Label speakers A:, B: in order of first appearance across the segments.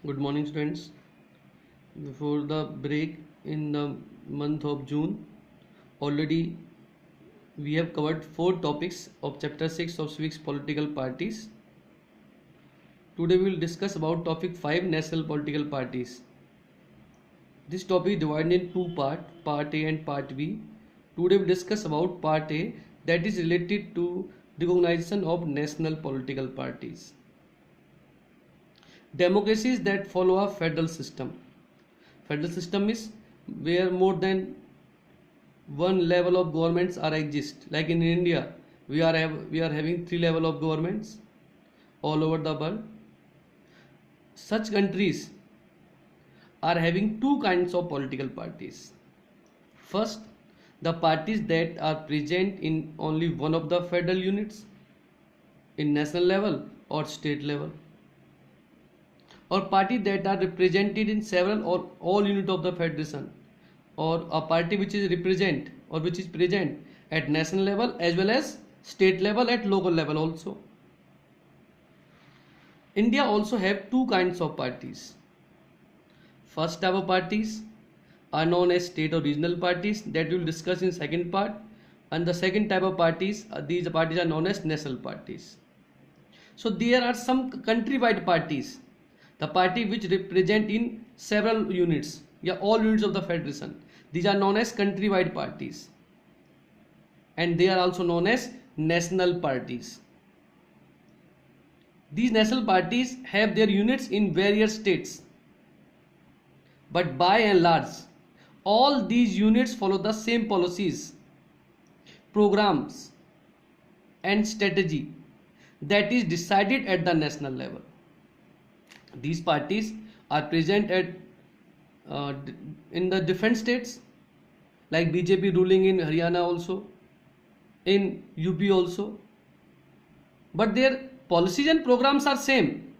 A: Good morning, students. Before the break in the month of June, already we have covered 4 topics of chapter 6 of civics political parties. Today we will discuss about topic 5 national political parties. This topic is divided in two parts, part A and part B. Today we will discuss about part A, that is related to recognition of national political parties. Democracies that follow a federal system. Federal system is where more than one level of governments are exist. Like in India, we are having 3 level of governments all over the world. Such countries are having 2 kinds of political parties. First, the parties that are present in only one of the federal units, in national level or state level, or parties that are represented in several or all units of the federation, or a party which is represent or which is present at national level as well as state level, at local level also. India also have 2 kinds of parties. First type of parties are known as state or regional parties, that we will discuss in second part, and the second type of parties, these parties are known as national parties. So there are some countrywide parties, the party which represent in several units, all units of the federation. These are known as countrywide parties, and they are also known as national parties. These national parties have their units in various states, but by and large all these units follow the same policies, programs and strategy that is decided at the national level. These parties are present at in the different states, like BJP ruling in Haryana also, in UP also, but their policies and programs are same.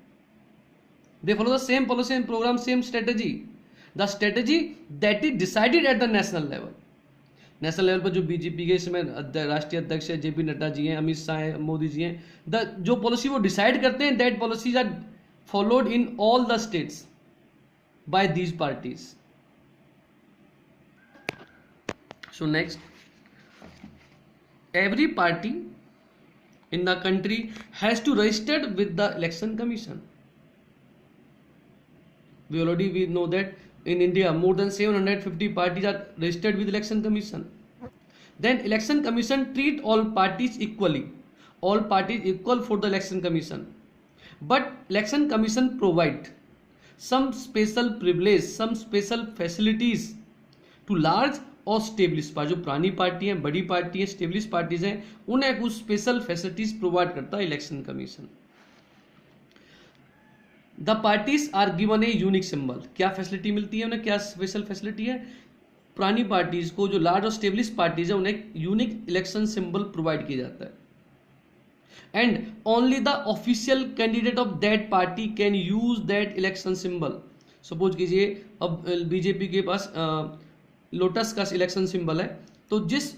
A: They follow the same policy and program, same strategy, the strategy that is decided at the national level. National level पर जो BJP के इसमें राष्ट्रीय अध्यक्ष है JP Nadda ji हैं, अमित शाह हैं, मोदी जी हैं, जो पॉलिसी वो डिसाइड करते हैं, that policies are followed in all the states by these parties. So next, every party in the country has to register with the election commission. We know that in India more than 750 parties are registered with election commission. Then election commission treat all parties equally, all parties equal for the election commission. But election commission provide some special privilege, some special facilities to large और establish party, जो पुरानी party हैं, बड़ी party हैं, establish parties हैं, उन्हें कुछ special facilities provide करता है election commission. The parties are given a unique symbol. क्या फैसिलिटी मिलती है उन्हें, क्या स्पेशल फैसिलिटी है? पुरानी पार्टीज को, जो लार्ज और स्टेब्लिश पार्टीज है, उन्हें यूनिक इलेक्शन सिंबल प्रोवाइड किया जाता है. And only the official candidate of that party can use that election symbol. Suppose कीजिए अब बीजेपी के पास लोटस का इलेक्शन सिंबल है, तो जिस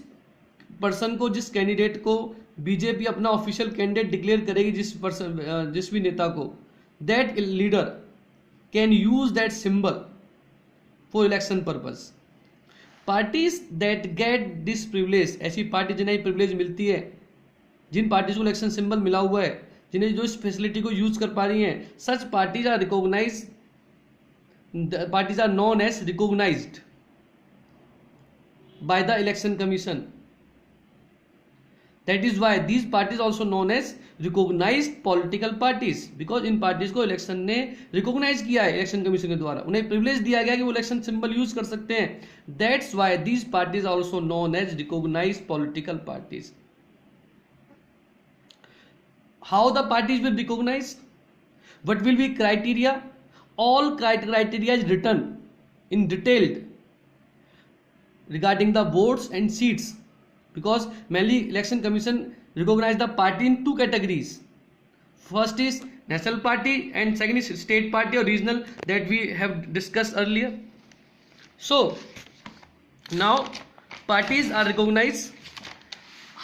A: पर्सन को, जिस कैंडिडेट को बीजेपी अपना ऑफिशियल कैंडिडेट डिक्लेयर करेगी, जिस भी नेता को, that leader can use that symbol for election purpose. Parties that get this privilege, ऐसी पार्टी जिन्हें प्रिविलेज मिलती है, जिन पार्टीज को इलेक्शन सिंबल मिला हुआ है, जिन्हें जो इस फैसिलिटी को यूज कर पा रही हैं, such parties are recognise, parties are known as recognised by the election commission. That is why these parties also known as recognized political parties, because in parties को इलेक्शन ने रिकॉग्नाइज किया है, election commission के द्वारा उन्हें privilege दिया गया कि वो इलेक्शन सिंबल यूज कर सकते हैं. That's why these parties also known as recognised political parties. How the parties will be recognized? What will be criteria? All criteria is written in detailed regarding the votes and seats, because mainly election commission recognize the party in 2 categories. First is national party and second is state party or regional, that we have discussed earlier. So now parties are recognized.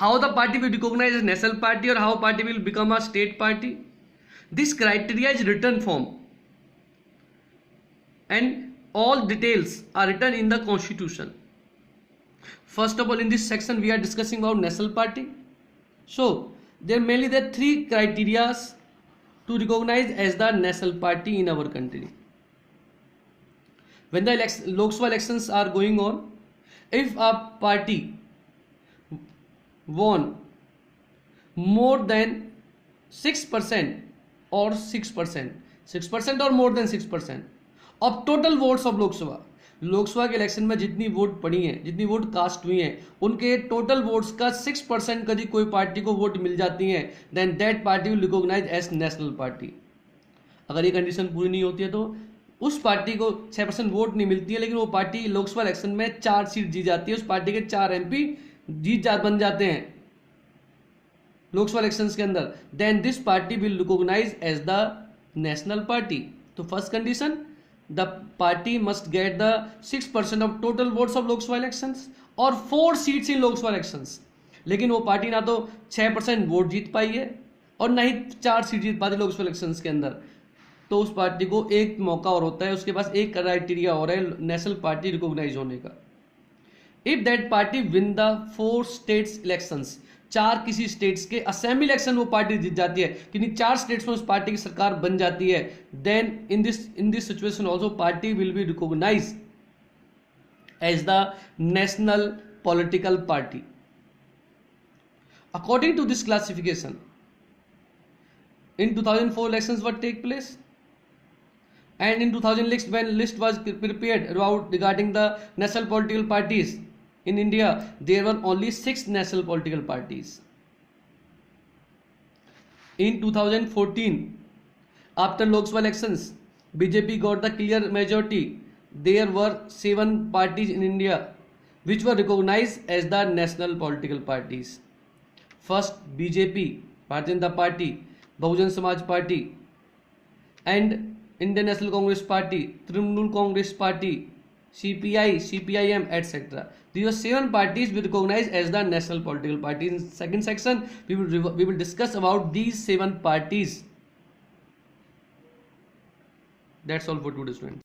A: How the party will recognize as national party or how party will become a state party? This criteria is written form. and all details are written in the constitution. First of all, in this section we are discussing about national party. So there mainly there are three criteria to recognize as the national party in our country. When the Lok Sabha elections are going on, if a party won more than 6% or 6% or more than 6% of total votes of Lok Sabha के election में जितनी vote पड़ी हैं, जितनी vote cast हुई हैं, उनके total votes का 6% यदि कोई पार्टी को वोट मिल जाती हैं, then that party will recognise as national party. अगर ये कंडीशन पूरी नहीं होती है तो उस पार्टी को 6% वोट नहीं मिलती है, लेकिन वो पार्टी लोकसभा इलेक्शन में 4 सीट जीत जाती है, उस पार्टी के 4 MP बन जाते हैं लोकसभा इलेक्शंस के अंदर, then this party will recognise as the national party. तो first condition, the party must get the 6% of total votes of Lok Sabha elections और 4 सीट्स इन लोकसभा इलेक्शंस. लेकिन वो पार्टी ना तो 6% वोट जीत पाई है और ना ही 4 सीट जीत पाती लोकसभा इलेक्शंस के अंदर, तो उस पार्टी को एक मौका और होता है, उसके पास एक क्राइटेरिया और है नेशनल पार्टी रिकॉग्नाइज होने का. If that party win the 4 states elections, 4 किसी स्टेट्स के असेंबली इलेक्शन वो पार्टी जीत जाती है, किन्हीं 4 स्टेट्स में उस पार्टी की सरकार बन जाती है, then in this situation also party will be recognise as the national political party. According to this classification, in 2004 elections were take place, and in 2006 when list was prepared regarding the national political parties in India, there were only 6 national political parties. In 2014, after Lok Sabha elections, BJP got the clear majority. There were 7 parties in India which were recognized as the national political parties. First, BJP, Bharatiya Janata Party, Bahujan Samaj party and Indian national Congress party, Trinamool Congress party, CPI, CPIM, etc. These are 7 parties we recognize as the national political parties. In second section, we will discuss about these 7 parties. That's all for today, students.